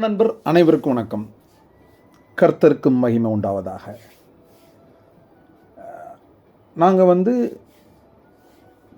நண்பர் அனைவருக்கும் வணக்கம். கர்த்தருக்கும் மகிமை உண்டாவதாக. நாங்கள்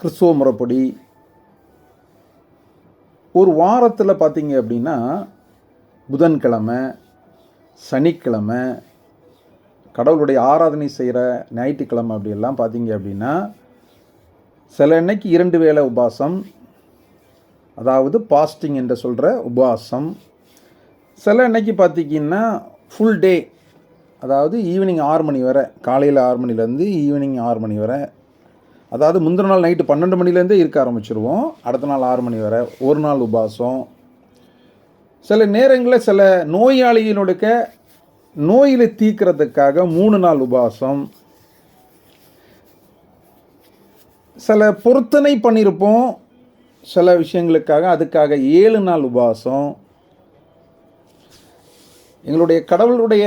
கிறிஸ்துவ முறைப்படி ஒரு வாரத்தில் பார்த்தீங்க அப்படின்னா புதன்கிழமை, சனிக்கிழமை, கடவுளுடைய ஆராதனை செய்கிற ஞாயிற்றுக்கிழமை அப்படியெல்லாம் பார்த்தீங்க அப்படின்னா சில இன்னைக்கு 2 வேளை உபவாசம், அதாவது பாஸ்டிங் என்று சொல்கிற உபவாசம். சில இன்னைக்கு பார்த்திங்கன்னா ஃபுல் டே, அதாவது ஈவினிங் 6 மணி வரை, காலையில் 6 மணிலேருந்து ஈவினிங் 6 மணி வரை, அதாவது முந்தின நாள் நைட்டு 12 மணிலேருந்தே இருக்க ஆரம்பிச்சிருவோம். அடுத்த நாள் 6 மணி வரை ஒரு நாள் உபவாசம். சில நேரங்களில் சில நோயாளியினுடைய நோயில் தீர்க்கிறதுக்காக 3 நாள் உபவாசம். சில பொருத்தனை பண்ணியிருப்போம் சில விஷயங்களுக்காக, அதுக்காக 7 நாள் உபவாசம். எங்களுடைய கடவுளுடைய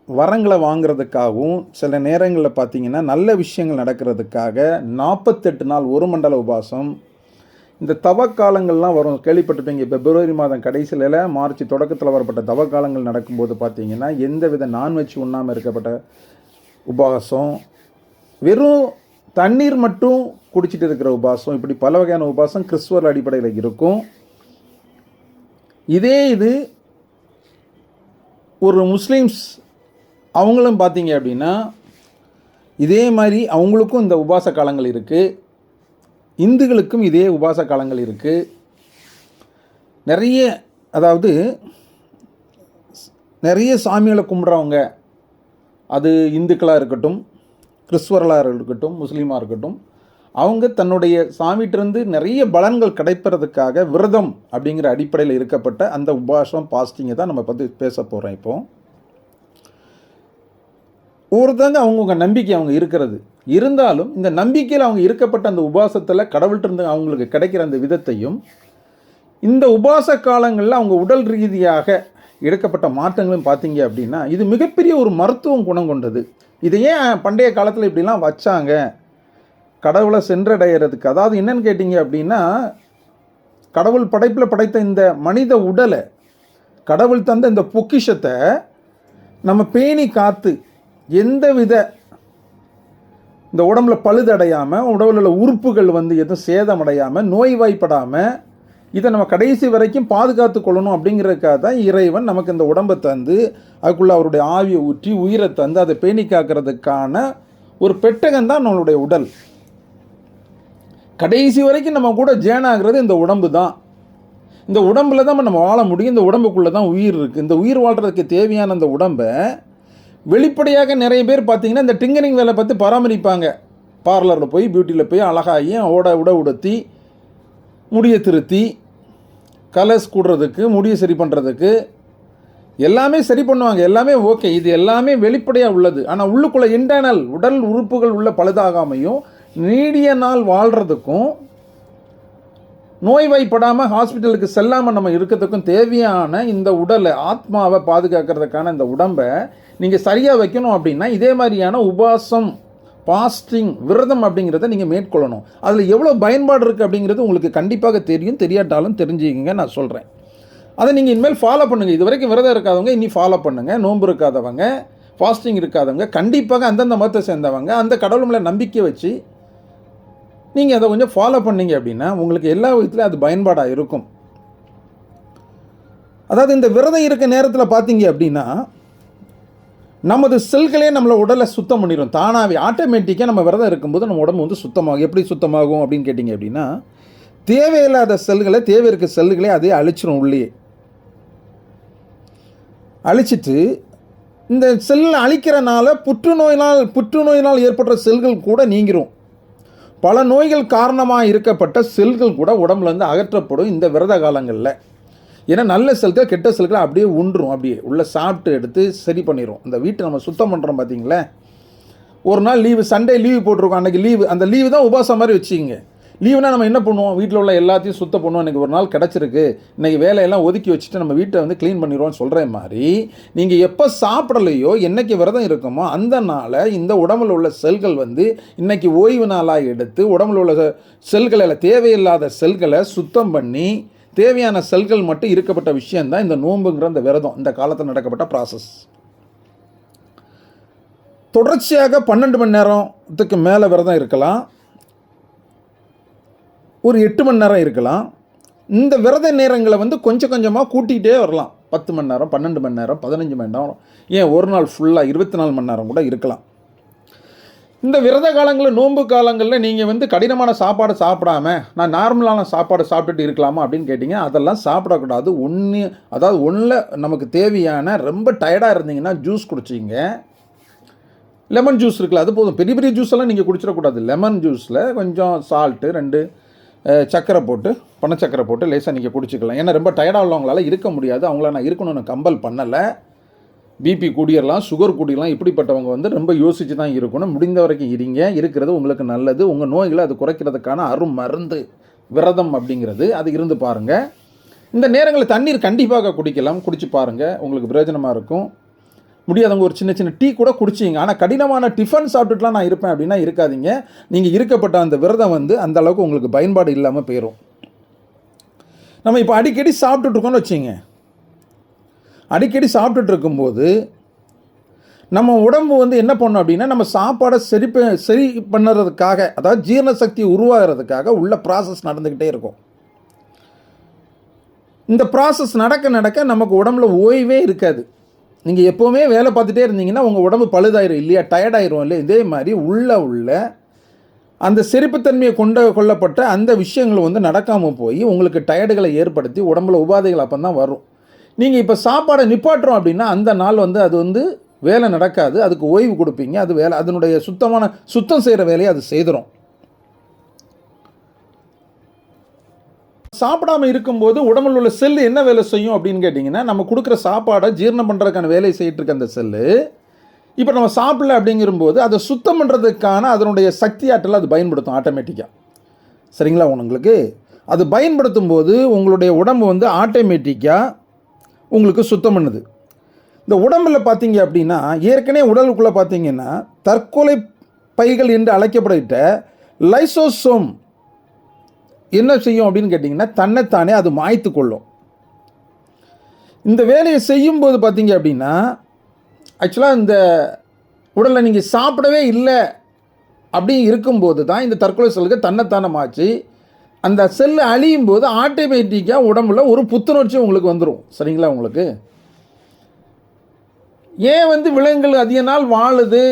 வரங்களை வாங்கிறதுக்காகவும் சில நேரங்களில் பார்த்திங்கன்னா நல்ல விஷயங்கள் நடக்கிறதுக்காக 48 நாள் ஒரு மண்டல உபவாசம். இந்த தவக்காலங்கள்லாம் வரும், கேள்விப்பட்டிருப்பீங்க. பிப்ரவரி மாதம் கடைசியில் மார்ச் தொடக்கத்தில் வரப்பட்ட தவக்காலங்கள் நடக்கும்போது பார்த்திங்கன்னா எந்த வித நான்வெஜ் உண்ணாமல் இருக்கப்பட்ட உபவாசம், வெறும் தண்ணீர் மட்டும் குடிச்சிட்டு இருக்கிற உபவாசம், இப்படி பல வகையான உபவாசம் கிறிஸ்துவர் அடிப்படையில் இருக்கும். இது ஒரு முஸ்லீம்ஸ் அவங்களும் பார்த்தீங்க அப்படின்னா இதே மாதிரி அவங்களுக்கும் இந்த உபவாச காலங்கள் இருக்குது. இந்துக்களுக்கும் இதே உபவாச காலங்கள் இருக்குது. நிறைய சாமிகளை கும்பிட்றவங்க, அது இந்துக்களாக இருக்கட்டும், கிறிஸ்துவர்களாக இருக்கட்டும், முஸ்லீமாக இருக்கட்டும், அவங்க தன்னுடைய சாமிகிட்டேருந்து நிறைய பலன்கள் கிடைப்பதற்காக விரதம் அப்படிங்கிற அடிப்படையில் இருக்கப்பட்ட அந்த உபவாசம், பாஸ்டிங்கை தான் நம்ம பற்றி பேச போகிறோம். இப்போது ஒருத்தங்க அவங்கவுங்க நம்பிக்கை அவங்க இருக்கிறது இருந்தாலும், இந்த நம்பிக்கையில் அவங்க இருக்கப்பட்ட அந்த உபவாசத்தில் கடவுள்கிட்ட அவங்களுக்கு கிடைக்கிற அந்த விதத்தையும், இந்த உபவாச காலங்களில் அவங்க உடல் ரீதியாக எடுக்கப்பட்ட மாற்றங்களும் பார்த்தீங்க அப்படின்னா இது மிகப்பெரிய ஒரு மருத்துவம் குணம் கொண்டது. இதை ஏன் பண்டைய காலத்தில் இப்படிலாம் வச்சாங்க, கடவுளை சென்றடைகிறதுக்கு? அதாவது என்னன்னு கேட்டிங்க அப்படின்னா, கடவுள் படைப்பில் படைத்த இந்த மனித உடலை, கடவுள் தந்த இந்த பொக்கிஷத்தை நம்ம பேணி காத்து எந்தவித இந்த உடம்புல பழுதடையாமல், உடம்புல உறுப்புகள் எதுவும் சேதமடையாமல், நோய்வாய்ப்படாமல், இதை நம்ம கடைசி வரைக்கும் பாதுகாத்து கொள்ளணும் அப்படிங்கிறதுக்காக தான் இறைவன் நமக்கு இந்த உடம்பை தந்து அதுக்குள்ளே அவருடைய ஆவியை ஊற்றி உயிரை தந்து அதை பேணி காக்கிறதுக்கான ஒரு பெட்டகம் தான் நம்மளுடைய உடல். கடைசி வரைக்கும் நம்ம கூட ஜேனாகிறது இந்த உடம்பு தான். இந்த உடம்பில் தான் நம்ம வாழ முடியும். இந்த உடம்புக்குள்ளே தான் உயிர் இருக்குது. இந்த உயிர் வாழ்கிறதுக்கு தேவையான அந்த உடம்பை வெளிப்படையாக நிறைய பேர் பார்த்திங்கன்னா இந்த டிங்கரிங் வேலை பார்த்து பராமரிப்பாங்க. பார்லரில் போய், பியூட்டியில் போய் அழகாகி உட உடுத்தி, முடியை திருத்தி, கலர்ஸ் கூடுறதுக்கு, முடியை சரி பண்ணுறதுக்கு எல்லாமே சரி பண்ணுவாங்க. எல்லாமே ஓகே, இது எல்லாமே வெளிப்படையாக உள்ளது. ஆனால் உள்ளுக்குள்ளே இன்டர்னல் உடல் உறுப்புகள் உள்ள பழுதாகாமையும் நீடிய நாள் வாழ்கிறதுக்கும், நோய்வாய்ப்படாமல் ஹாஸ்பிட்டலுக்கு செல்லாமல் நம்ம இருக்கிறதுக்கும் தேவையான இந்த உடலை, ஆத்மாவை பாதுகாக்கிறதுக்கான இந்த உடம்பை நீங்கள் சரியாக வைக்கணும் அப்படின்னா இதே மாதிரியான உபவாசம், பாஸ்டிங், விரதம் அப்படிங்கிறத நீங்கள் மேற்கொள்ளணும். அதில் எவ்வளோ பயன்பாடு இருக்குது அப்படிங்கிறது உங்களுக்கு கண்டிப்பாக தெரியும். தெரியாட்டாலும் தெரிஞ்சுக்கிங்க, நான் சொல்கிறேன். அதை நீங்கள் இனிமேல் ஃபாலோ பண்ணுங்கள். இது வரைக்கும் விரதம் இருக்காதவங்க இனி ஃபாலோ பண்ணுங்கள். நோன்பு இருக்காதவங்க, ஃபாஸ்டிங் இருக்காதவங்க, கண்டிப்பாக அந்தந்த மதத்தை சேர்ந்தவங்க அந்த கடவுள் மேலே நம்பிக்கை வச்சு நீங்கள் அதை கொஞ்சம் ஃபாலோ பண்ணீங்க அப்படின்னா உங்களுக்கு எல்லா விதத்துலையும் அது பயன்பாடாக இருக்கும். அதாவது இந்த விரதம் இருக்க நேரத்தில் பார்த்தீங்க அப்படின்னா நமது செல்களே நம்மளை உடலை சுத்தம் பண்ணிடும் தானாகவே. ஆட்டோமேட்டிக்காக நம்ம விரதம் இருக்கும்போது நம்ம உடம்பு சுத்தமாகும். எப்படி சுத்தமாகும் அப்படின்னு கேட்டிங்க அப்படின்னா, தேவையில்லாத செல்களை, தேவை இருக்க செல்களே அதே அழிச்சிடும். உள்ளே அழிச்சிட்டு இந்த செல்லை அழிக்கிறனால புற்றுநோயினால் ஏற்படுற செல்கள் கூட நீங்கிரும். பல நோய்கள் காரணமாக இருக்கப்பட்ட செல்கள் கூட உடம்புலேருந்து அகற்றப்படும் இந்த விரத காலங்களில். ஏன்னா நல்ல செல்கள் கெட்ட செல்களை அப்படியே உண்டுரும், அப்படியே உள்ளே சாப்பிட்டு எடுத்து சரி பண்ணிடும். இந்த வீட்டை நம்ம சுத்தம் பண்ணுறோம் பார்த்தீங்களா, ஒரு நாள் லீவு, சண்டே லீவு போட்டிருக்கோம், அன்றைக்கி லீவு, அந்த லீவு தான் உபவாசம் மாதிரி வச்சுக்கிங்க. லீவுனா நம்ம என்ன பண்ணுவோம், வீட்டில் உள்ள எல்லாத்தையும் சுத்தம் பண்ணுவோம். இன்றைக்கி ஒரு நாள் கிடச்சிருக்கு, இன்றைக்கி வேலையெல்லாம் ஒதுக்கி வச்சுட்டு நம்ம வீட்டை க்ளீன் பண்ணிடுவோம்னு சொல்கிற மாதிரி, நீங்கள் எப்போ சாப்பிடலையோ, என்றைக்கு விரதம் இருக்குமோ அந்த நாளை இந்த உடம்பில் உள்ள செல்கள் இன்றைக்கி ஓய்வு நாளாக எடுத்து உடம்பில் உள்ள செல்களை, தேவையில்லாத செல்களை சுத்தம் பண்ணி தேவையான செல்கள் மட்டும் இருக்கப்பட்ட விஷயந்தான் இந்த நோன்புங்கிற இந்த விரதம், இந்த காலத்தில் நடக்கப்பட்ட ப்ராசஸ். தொடர்ச்சியாக 12 மணி நேரத்துக்கு மேலே விரதம் இருக்கலாம், ஒரு 8 மணி நேரம் இருக்கலாம். இந்த விரத நேரங்களை வந்து கொஞ்சம் கொஞ்சமாக கூட்டிகிட்டே வரலாம். 10 மணி நேரம், 12 மணி நேரம், 15 மணி நேரம், ஏன் ஒரு நாள் ஃபுல்லாக 24 மணி நேரம் கூட இருக்கலாம். இந்த விரத காலங்களில், நோன்பு காலங்களில் நீங்கள் வந்து கடினமான சாப்பாடு சாப்பிடாம நான் நார்மலான சாப்பாடு சாப்பிட்டுட்டு இருக்கலாமா அப்படின்னு கேட்டிங்க. அதெல்லாம் சாப்பிடக்கூடாது. ஒன்றில் நமக்கு தேவையான, ரொம்ப டயர்டாக இருந்தீங்கன்னா ஜூஸ் குடிச்சிங்க. லெமன் ஜூஸ் இருக்குல்ல, அது போதும். பெரிய பெரிய ஜூஸ் எல்லாம் நீங்கள் குடிச்சிடக்கூடாது. லெமன் ஜூஸில் கொஞ்சம் சால்ட்டு, 2 சக்கரை போட்டு, பனச்சக்கரை போட்டு லேசாக நீங்கள் குடிச்சிக்கலாம். ஏன்னா ரொம்ப டயர்டாக உள்ளவங்களால இருக்க முடியாது. அவங்கள நான் இருக்கணும்னு கம்பல் பண்ணலை. BP கூடியரலாம், sugar கூடியலாம். இப்படிப்பட்டவங்க வந்து ரொம்ப யோசித்து தான் இருக்கணும். முடிந்த வரைக்கும் இருங்க. இருக்கிறது உங்களுக்கு நல்லது. உங்கள் நோய்களை அது குறைக்கிறதுக்கான மருந்து விரதம் அப்படிங்கிறது. அது இருந்து பாருங்கள். இந்த நேரங்களில் தண்ணீர் கண்டிப்பாக குடிக்கலாம். குடிச்சு பாருங்கள், உங்களுக்கு பிரயோஜனமாக இருக்கும். முடியாதவங்க ஒரு சின்ன சின்ன டீ கூட குடிச்சிங்க. ஆனால் கடினமான டிஃபன் சாப்பிட்டுட்டுலாம் நான் இருப்பேன் அப்படின்னா இருக்காதீங்க. நீங்கள் இருக்கப்பட்ட அந்த விரதம் வந்து அந்த அளவுக்கு உங்களுக்கு பயன்பாடு இல்லாமல் போயிடும். நம்ம இப்போ அடிக்கடி சாப்பிட்டுட்ருக்கோன்னு வச்சுங்க. அடிக்கடி சாப்பிட்டுட்டு இருக்கும்போது நம்ம உடம்பு வந்து என்ன பண்ணணும் அப்படின்னா, நம்ம சாப்பாடை சரி பண்ணுறதுக்காக, அதாவது ஜீரண சக்தி உருவாகிறதுக்காக உள்ள ப்ராசஸ் நடந்துக்கிட்டே இருக்கும். இந்த ப்ராசஸ் நடக்க நடக்க நமக்கு உடம்புல ஓய்வே இருக்காது. நீங்கள் எப்போவுமே வேலை பார்த்துட்டே இருந்தீங்கன்னா உங்கள் உடம்பு பழுதாயிரும் இல்லையா, டயர்டாயிரும் இல்லையா. இதே மாதிரி உள்ள அந்த செரிப்புத்தன்மையை கொள்ளப்பட்ட அந்த விஷயங்கள் வந்து நடக்காமல் போய் உங்களுக்கு டயர்டுகளை ஏற்படுத்தி உடம்புல உபாதைகள் அப்போ தான் வரும். நீங்கள் இப்போ சாப்பாடை நிப்பாட்டுறோம் அப்படின்னா அந்த நாள் வந்து அது வந்து வேலை நடக்காது. அதுக்கு ஓய்வு கொடுப்பீங்க. அது வேலை, அதனுடைய சுத்தம் செய்கிற வேலையை அது செய்துடும். சாப்பிடாமல் இருக்கும்போது உடம்புல உள்ள செல்லு என்ன வேலை செய்யும் அப்படின்னு கேட்டிங்கன்னா, நம்ம கொடுக்குற சாப்பாடை ஜீரணம் பண்ணுறதுக்கான வேலையை செய்யிட்டு இருக்க அந்த செல்லு இப்போ நம்ம சாப்பிடல அப்படிங்கும்போது அதை சுத்தம் பண்ணுறதுக்கான அதனுடைய சக்தி ஆற்றலை அது பயன்படுத்தும் ஆட்டோமேட்டிக்காக. சரிங்களா? உங்களுக்கு அது பயன்படுத்தும் போது உங்களுடைய உடம்பு வந்து ஆட்டோமேட்டிக்காக உங்களுக்கு சுத்தம் பண்ணுது. இந்த உடம்பில் பார்த்தீங்க அப்படின்னா, ஏற்கனவே உடலுக்குள்ளே பார்த்தீங்கன்னா தற்கொலை பைகள் என்று அழைக்கப்பட்ட லைசோசோம் என்ன செய்யும் அப்படின்னு கேட்டிங்கன்னா, தன்னைத்தானே அது மாய்த்து கொள்ளும். இந்த வேலையை செய்யும்போது பார்த்தீங்க அப்படின்னா, ஆக்சுவலாக இந்த உடலில் நீங்கள் சாப்பிடவே இல்லை அப்படி இருக்கும்போது தான் இந்த தற்கொலை செல்லுக்கு தன்னைத்தானே மாற்றி அந்த செல்லு அழியும் போது ஆட்டோமேட்டிக்காக உடம்புல ஒரு புத்துணர்ச்சி உங்களுக்கு வந்துடும். சரிங்களா? உங்களுக்கு ஏன் வந்து விலங்குகள் அதிக நாள் வாழுது,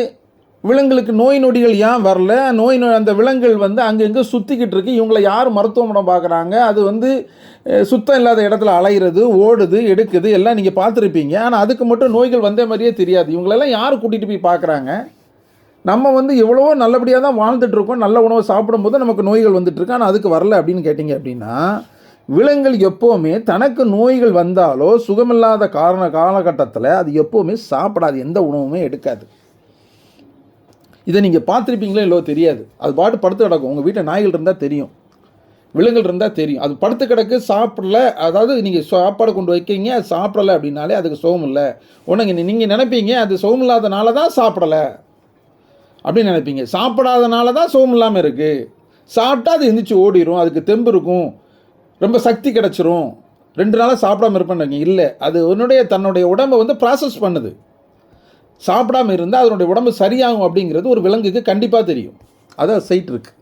விலங்குகளுக்கு நோய் நொடிகள் ஏன் வரல, அந்த விலங்குகள் வந்து அங்கங்கே சுற்றிக்கிட்டு இருக்கு, இவங்களை யார் மருத்துவமனை பார்க்குறாங்க, அது வந்து சுத்தம் இல்லாத இடத்துல அலைகிறது, ஓடுது, எடுக்குது, எல்லாம் நீங்கள் பார்த்துருப்பீங்க. ஆனால் அதுக்கு மட்டும் நோய்கள் வந்த மாதிரியே தெரியாது. இவங்களெல்லாம் யார் கூட்டிகிட்டு போய் பார்க்குறாங்க? நம்ம வந்து எவ்வளவோ நல்லபடியாக தான் வாழ்ந்துட்டுருக்கோம். நல்ல உணவை சாப்பிடும்போது நமக்கு நோய்கள் வந்துட்டுருக்கு, ஆனால் அதுக்கு வரல அப்படின்னு கேட்டிங்க அப்படின்னா, விலங்குகள் எப்போவுமே தனக்கு நோய்கள் வந்தாலோ சுகமில்லாத காலகட்டத்தில் அது எப்போவுமே சாப்பிடாது, எந்த உணவுமே எடுக்காது. இதை நீங்கள் பார்த்துருப்பீங்களோ இல்லோ தெரியாது. அது பாட்டு படுத்து கிடக்கும். உங்கள் வீட்டில் நாய்கள் இருந்தால் தெரியும், விலங்குகள் இருந்தால் தெரியும். அது படுத்து கிடக்கு, சாப்பிடல. அதாவது நீங்கள் சாப்பாடு கொண்டு வைக்கிங்க, அது சாப்பிடலை அப்படின்னாலே அதுக்கு சுகம் இல்லை. ஒன்றுங்க நீங்கள் நினைப்பீங்க அது சுகம் இல்லாதனால தான் சாப்பிடலை அப்படின்னு நினைப்பீங்க. சாப்பிடாதனால தான் சுகம் இல்லாமல் இருக்குது. சாப்பிட்டா அது எந்திரிச்சு ஓடிடும், அதுக்கு தெம்பு இருக்கும், ரொம்ப சக்தி கிடச்சிரும், 2 நாளாக சாப்பிடாமல் இருப்பேன்னு இல்லை. அது தன்னுடைய உடம்பை வந்து ப்ராசஸ் பண்ணுது. சாப்பிடாமல் இருந்தால் அதனுடைய உடம்பு சரியாகும் அப்படிங்கிறது ஒரு விலங்குக்கு கண்டிப்பாக தெரியும். அதை செய்யிட்டு இருக்கு.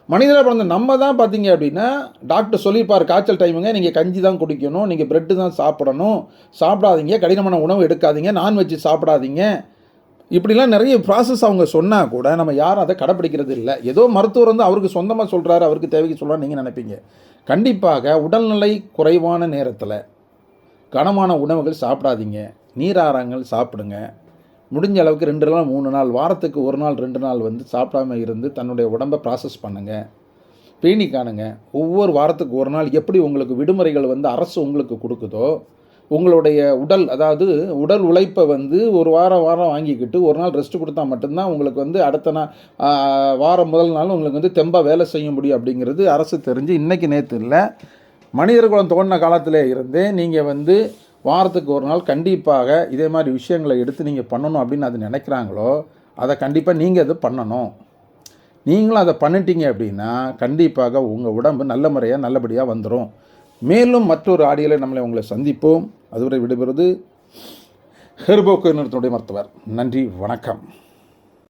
மனிதராக பிறந்த நம்ம தான் பார்த்தீங்க அப்படின்னா, டாக்டர் சொல்லியிருப்பார் காய்ச்சல் டைமுங்க நீங்கள் கஞ்சி தான் குடிக்கணும், நீங்கள் பிரெட்டு தான் சாப்பிடணும், சாப்பிடாதீங்க, கடினமான உணவு எடுக்காதீங்க, நான்வெஜ் சாப்பிடாதீங்க, இப்படிலாம் நிறைய ப்ராசஸ் அவங்க சொன்னால் கூட நம்ம யாரும் அதை கடைப்பிடிக்கிறது இல்லை. ஏதோ மருத்துவர் வந்து அவருக்கு சொந்தமாக சொல்கிறாரு, அவருக்கு தேவைக்கு சொல்கிறார் நீங்கள் நினைப்பீங்க. கண்டிப்பாக உடல்நிலை குறைவான நேரத்தில் கனமான உணவுகள் சாப்பிடாதீங்க, நீராகாரங்கள் சாப்பிடுங்க. முடிஞ்ச அளவுக்கு 2 நாள் 3 நாள், வாரத்துக்கு 1 நாள் 2 நாள் வந்து சாப்பிடாமல் இருந்து தன்னுடைய உடம்பை ப்ராசஸ் பண்ணுங்கள், பேணி காணுங்க. ஒவ்வொரு வாரத்துக்கு 1 நாள் எப்படி உங்களுக்கு விடுமுறைகள் வந்து அரசு உங்களுக்கு கொடுக்குதோ, உங்களுடைய உடல் உழைப்பை வந்து ஒரு வாரம் வாங்கிக்கிட்டு 1 நாள் ரெஸ்ட் கொடுத்தா மட்டும்தான் உங்களுக்கு வந்து அடுத்த நாள் வாரம் முதல் நாள் உங்களுக்கு வந்து தெம்பாக வேலை செய்ய முடியும் அப்படிங்கிறது அரசு தெரிஞ்சு இன்றைக்கி நேற்று இல்லை, மனிதர்களும் தோன்றின காலத்திலே இருந்தே நீங்கள் வந்து வாரத்துக்கு 1 நாள் கண்டிப்பாக இதே மாதிரி விஷயங்களை எடுத்து நீங்கள் பண்ணணும் அப்படின்னு அது நினைக்கிறாங்களோ அதை கண்டிப்பாக நீங்கள் அது பண்ணணும். நீங்களும் அதை பண்ணிட்டீங்க அப்படின்னா கண்டிப்பாக உங்கள் உடம்பு நல்ல முறையாக நல்லபடியாக வந்துடும். மேலும் மற்றொரு ஆடியோவில் உங்களை சந்திப்போம். அதுவரை விடைபெறுவது ஹெர்போக்கு நிறுவனத்துடைய மருத்துவர். நன்றி, வணக்கம்.